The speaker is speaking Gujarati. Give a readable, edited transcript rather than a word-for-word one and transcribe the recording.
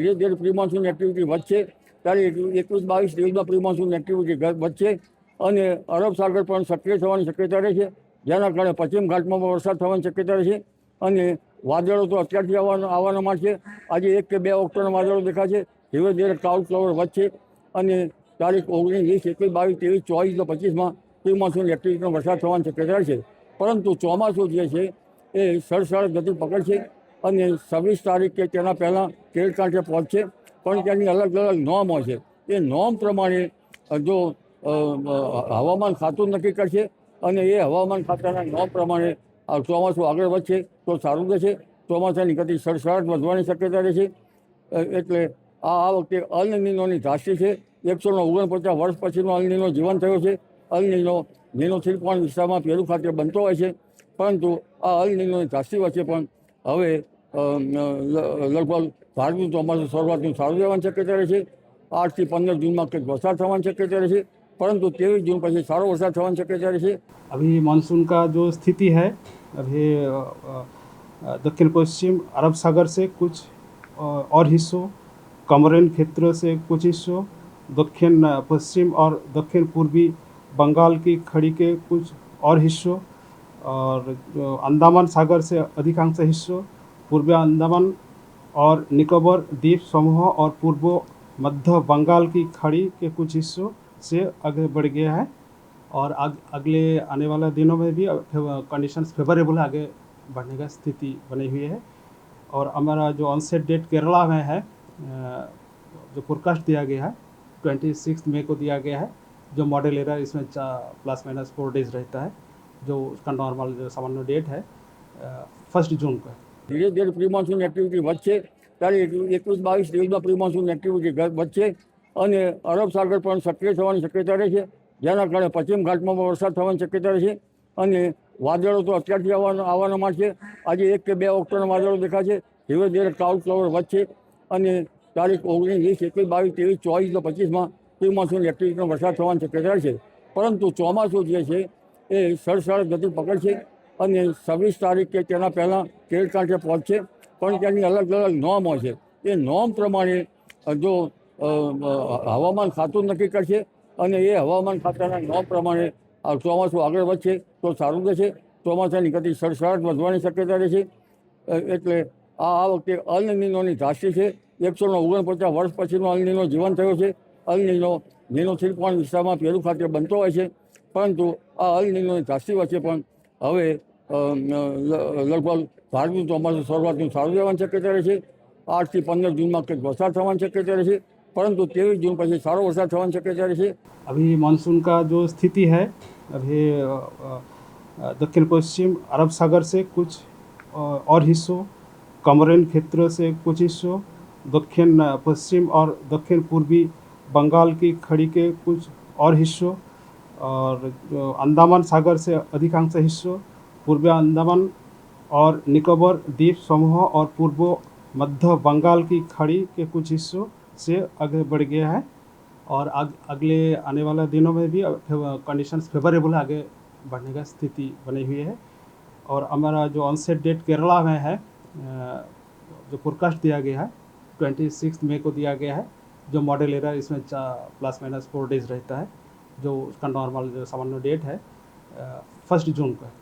ધીરે ધીરે પ્રી મોન્સૂન એક્ટિવિટી વધશે ત્યારે 21-22-23માં પ્રી મોન્સૂન એક્ટિવિટી વધશે અને અરબ સાગર પણ સક્રિય થવાની શક્યતા રહે છે, જેના કારણે પશ્ચિમ ઘાટમાં પણ વરસાદ થવાની શક્યતા રહે છે અને વાદળો તો અત્યારથી આવવાના છે. આજે 1 કે 2 ઓક્ટોબરના વાદળો દેખાશે. ધીરે ધીરે ક્લાઉડ કવર વધશે અને તારીખ 19, 20, 21, 22, 23, 24 ને 25માં પ્રી મોન્સૂન એક્ટિવિટીનો વરસાદ થવાની શક્યતા રહે છે. પરંતુ ચોમાસું જે છે એ સડસડ ગતિ પકડશે અને 26 તારીખ કે તેના પહેલાં કેળ કાંઠે પહોંચશે, પણ તેની અલગ અલગ નોર્મ હોય છે. એ નોર્મ પ્રમાણે જો હવામાન ખાતું નક્કી કરશે અને એ હવામાન ખાતાના નોર્મ પ્રમાણે ચોમાસું આગળ વધશે તો સારું રહેશે. ચોમાસાની ગતિ સડસડાટ વધવાની શક્યતા રહેશે. એટલે આ વખતે અલ નીનોની ધાસ્તી છે. 149 વર્ષ પછીનો અલ નીનો જીવન થયો છે. અલ નીનો નીનો-3 વિસ્તારમાં પેરુ ખાતે બનતો હોય છે, પરંતુ આ અલ નીનોની ધાસ્તી વચ્ચે પણ હવે લગભગ ભારતનું ચોમાસું શરૂઆતનું સારું રહેવાની શક્યતા રહેશે. 8 થી 15 જૂનમાં કંઈક વરસાદ થવાની શક્યતા રહેશે, परंतु 23 जून પછી સારો વરસાદ થવાની શક્યતા રહેશે. अभी मानसून का जो स्थिति है, अभी दक्षिण पश्चिम अरब सागर से कुछ और हिस्सों, कमरन क्षेत्र से कुछ हिस्सों, दक्षिण पश्चिम और दक्षिण पूर्वी बंगाल की खाड़ी के कुछ और हिस्सों और अंडमान सागर से अधिकांश हिस्सों, पूर्वी अंडमान और निकोबार द्वीप समूह और पूर्व मध्य बंगाल की खाड़ी के कुछ हिस्सों से आगे बढ़ गया है और अगले आने वाले दिनों में भी कंडीशंस फेवरेबल आगे बढ़ने का स्थिति बनी हुई है. और हमारा जो ऑनसेट डेट केरला में है, जो फोरकास्ट दिया गया है 26 मई को दिया गया है, जो मॉडल एरर इसमें ±4 डेज रहता है, जो उसका नॉर्मल जो सामान्य डेट है 1 जून को है. धीरे धीरे प्री મોન્સૂન એક્ટિવિટી વધશે ત્યારે 21-22-23માં પ્રી મોન્સૂન એક્ટિવિટી વધશે અને અરબ સાગર પણ સક્રિય થવાની શક્યતા રહે છે, જેના કારણે પશ્ચિમ ઘાટમાં પણ વરસાદ થવાની શક્યતા રહે છે અને વાદળો તો અત્યારથી આવવાના છે. આજે 1 કે 2 ઓક્ટોબરના વાદળો દેખાશે. ધીરે ધીરે ક્લાઉડ કવર વધશે અને તારીખ 19, 20, 21, 22, 23, 24 ને 25માં પ્રી મોન્સૂન એક્ટિવિટીનો વરસાદ થવાની શક્યતા રહે છે. પરંતુ ચોમાસું જે છે એ સડસડ ગતિ પકડશે અને 26 તારીખ કે તેના પહેલાં કેળ કાંઠે પહોંચશે, પણ તેની અલગ અલગ નોર્મ હોય છે. એ નોર્મ પ્રમાણે જો હવામાન ખાતું નક્કી કરશે અને એ હવામાન ખાતાના નોર્મ પ્રમાણે ચોમાસું આગળ વધશે તો સારું રહેશે. ચોમાસાની ગતિ સડસડાટ વધવાની શક્યતા રહેશે. એટલે આ વખતે અલ નીનોની ધાસ્તી છે. 149 વર્ષ પછીનો અલ નીનો જીવન થયો છે. અલ નીનો નીનો-3 વિસ્તારમાં પેરુ ખાતે બનતો હોય છે, પરંતુ આ અલ નીનોની ધાસ્તી વચ્ચે પણ હવે લગભગ ભારતનું ચોમાસું શરૂઆતનું સારું રહેવાની શક્યતા રહેશે. 8 થી 15 જૂનમાં કંઈક વરસાદ થવાની શક્યતા રહેશે, परंतु 23 जून પછી સારો વરસાદ થવાની શક્યતા રહેશે. अभी मानसून का जो स्थिति है, अभी दक्षिण पश्चिम अरब सागर से कुछ और हिस्सों, कमरन क्षेत्र से कुछ हिस्सों, दक्षिण पश्चिम और दक्षिण पूर्वी बंगाल की खाड़ी के कुछ और हिस्सों और अंडमान सागर से अधिकांश हिस्सों, पूर्वी अंडमान और निकोबार द्वीप समूह और पूर्व मध्य बंगाल की खाड़ी के कुछ हिस्सों से आगे बढ़ गया है और अगले आने वाले दिनों में भी कंडीशंस फेवरेबल आगे बढ़ने का स्थिति बनी हुई है. और हमारा जो ऑनसेट डेट केरला में है, जो फोरकास्ट दिया गया है 26 मई को दिया गया है, जो मॉडल एरर इसमें ±4 डेज रहता है, जो उसका नॉर्मल जो सामान्य डेट है 1 जून को है.